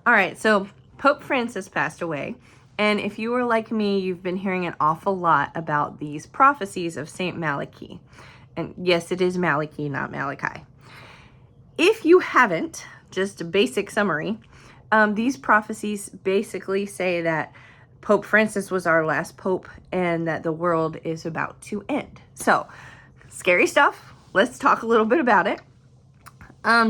All right, so Pope Francis passed away. And if you were like me, you've been hearing an awful lot about these prophecies of Saint Malachy. And yes, it is Malachy, not Malachi. If you haven't, just a basic summary, these prophecies basically say that Pope Francis was our last pope and that the world is about to end. So, scary stuff. Let's talk a little bit about it.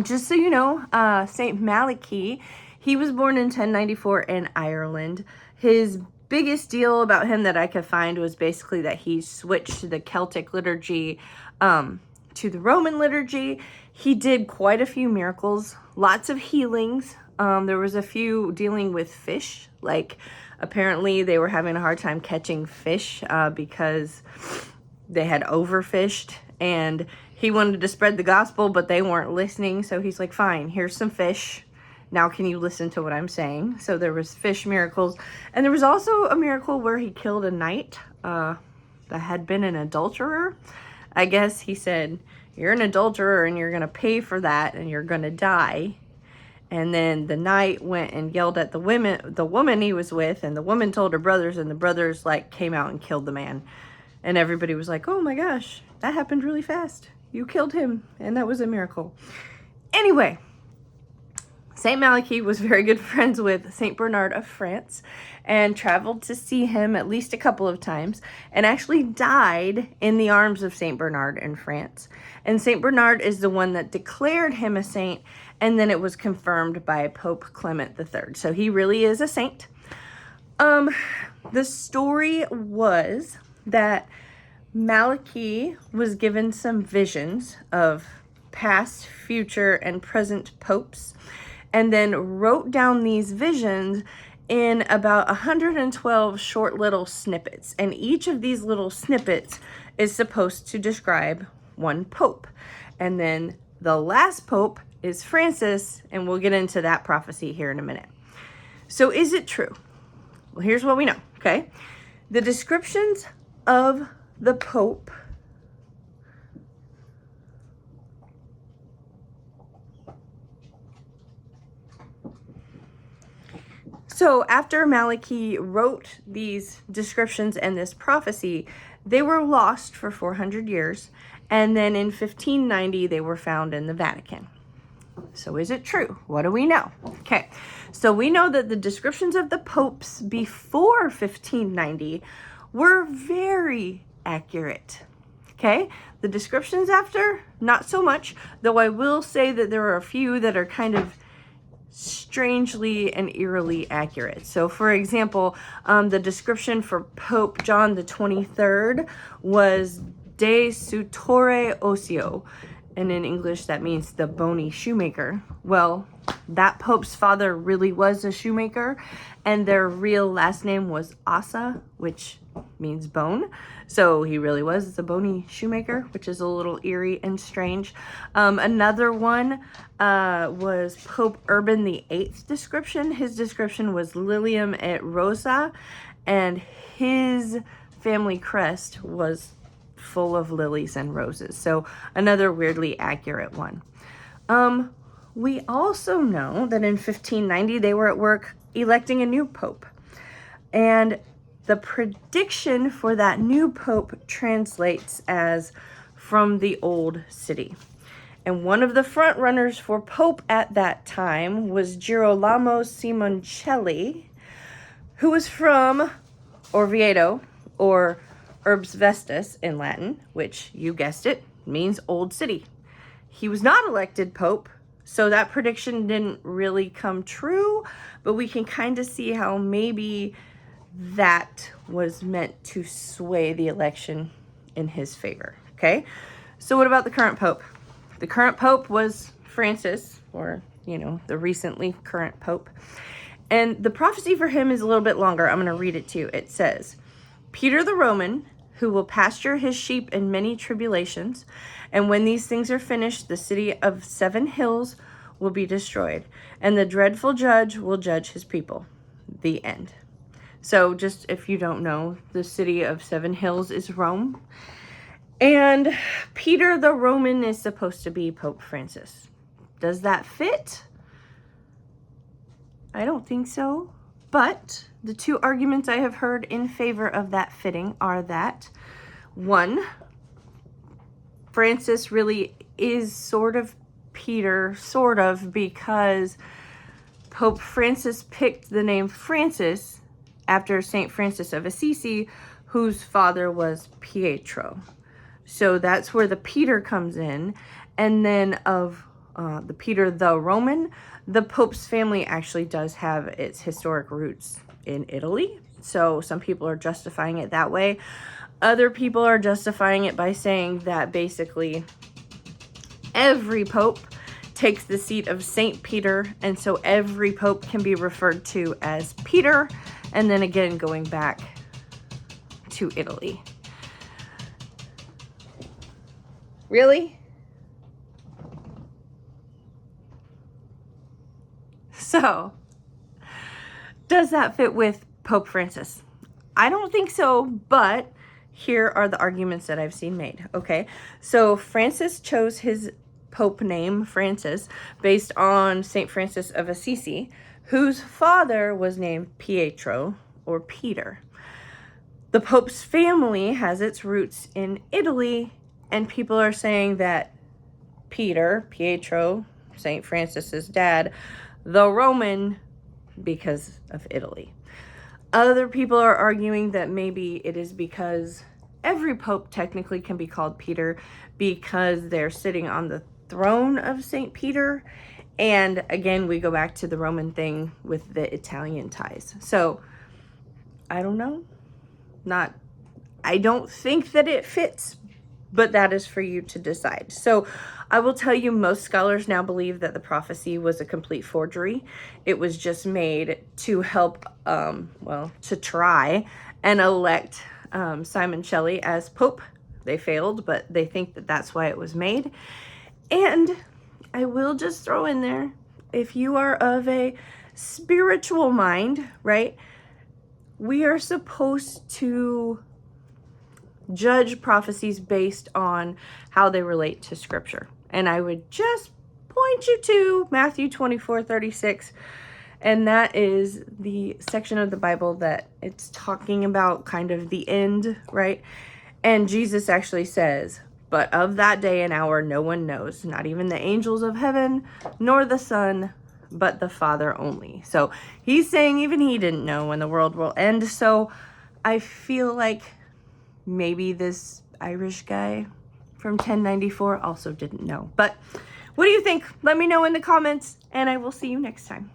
Just so you know, Saint Malachy, he was born in 1094 in Ireland. His biggest deal about him that I could find was basically that he switched the Celtic liturgy to the Roman liturgy. He did quite a few miracles, lots of healings. There was a few dealing with fish, like apparently they were having a hard time catching fish because they had overfished, and he wanted to spread the gospel, but they weren't listening. So he's like, fine, here's some fish. Now can you listen to what I'm saying? So there was fish miracles. And there was also a miracle where he killed a knight that had been an adulterer. I guess he said, you're an adulterer and you're going to pay for that and you're going to die. And then the knight went and yelled at the woman he was with, and the woman told her brothers, and the brothers like came out and killed the man. And everybody was like, oh my gosh, that happened really fast. You killed him, and that was a miracle. Anyway, Saint Malachy was very good friends with Saint Bernard of France and traveled to see him at least a couple of times, and actually died in the arms of Saint Bernard in France. And Saint Bernard is the one that declared him a saint, and then it was confirmed by Pope Clement III. So he really is a saint. The story was that Malachy was given some visions of past, future, and present popes, and then wrote down these visions in about 112 short little snippets. And each of these little snippets is supposed to describe one pope. And then the last pope is Francis, and we'll get into that prophecy here in a minute. So is it true? Well, here's what we know, okay? The descriptions of the pope So after Malachy wrote these descriptions and this prophecy, they were lost for 400 years, and then in 1590 they were found in the Vatican. So is it true? What do we know? Okay, so we know that the descriptions of the popes before 1590 were very accurate. Okay, the descriptions after, not so much, though I will say that there are a few that are kind of strangely and eerily accurate. So for example, the description for Pope John the 23rd was de sutore osseo, and in English that means the bony shoemaker. Well, that pope's father really was a shoemaker, and their real last name was Ossa, which means bone. So he really was a bony shoemaker, which is a little eerie and strange. Another one was Pope Urban VIII's description. His description was Lilium et Rosa, and his family crest was full of lilies and roses. So another weirdly accurate one. We also know that in 1590 they were at work electing a new pope, and the prediction for that new pope translates as from the old city. And one of the front runners for pope at that time was Girolamo Simoncelli, who was from Orvieto, or Urbs Vestus in Latin, which, you guessed it, means old city. He was not elected pope, so that prediction didn't really come true, but we can kind of see how maybe that was meant to sway the election in his favor. Okay, so what about the current pope? The current pope was Francis, or, you know, the recently current pope. And the prophecy for him is a little bit longer. I'm going to read it to you. It says, Peter the Roman, who will pasture his sheep in many tribulations, and when these things are finished, the city of 7 hills will be destroyed, and the dreadful judge will judge his people. The end. So just if you don't know, the city of 7 hills is Rome. And Peter the Roman is supposed to be Pope Francis. Does that fit? I don't think so. But the two arguments I have heard in favor of that fitting are that, one, Francis really is sort of Peter, sort of, because Pope Francis picked the name Francis after St. Francis of Assisi, whose father was Pietro. So that's where the Peter comes in. And then of the Peter the Roman, the Pope's family actually does have its historic roots in Italy. So some people are justifying it that way. Other people are justifying it by saying that basically every Pope takes the seat of Saint Peter, and so every Pope can be referred to as Peter, and then again going back to Italy. Really? So, does that fit with Pope Francis? I don't think so, but here are the arguments that I've seen made. Okay, so Francis chose his Pope name, Francis, based on St. Francis of Assisi, whose father was named Pietro, or Peter. The Pope's family has its roots in Italy, and people are saying that Pietro, St. Francis's dad, the Roman, because of Italy. Other people are arguing that maybe it is because every Pope technically can be called Peter because they're sitting on the throne of St. Peter. And again, we go back to the Roman thing with the Italian ties. So, I don't know. I don't think that it fits, but that is for you to decide. So I will tell you, most scholars now believe that the prophecy was a complete forgery. It was just made to help, to try and elect Simon Shelley as Pope. They failed, but they think that that's why it was made. And I will just throw in there, if you are of a spiritual mind, right, we are supposed to judge prophecies based on how they relate to Scripture. And I would just point you to Matthew 24:36, and that is the section of the Bible that it's talking about kind of the end, right? And Jesus actually says, "But of that day and hour no one knows, not even the angels of heaven, nor the Son, but the Father only." So he's saying even he didn't know when the world will end. So I feel like maybe this Irish guy from 1094 also didn't know. But what do you think? Let me know in the comments, and I will see you next time.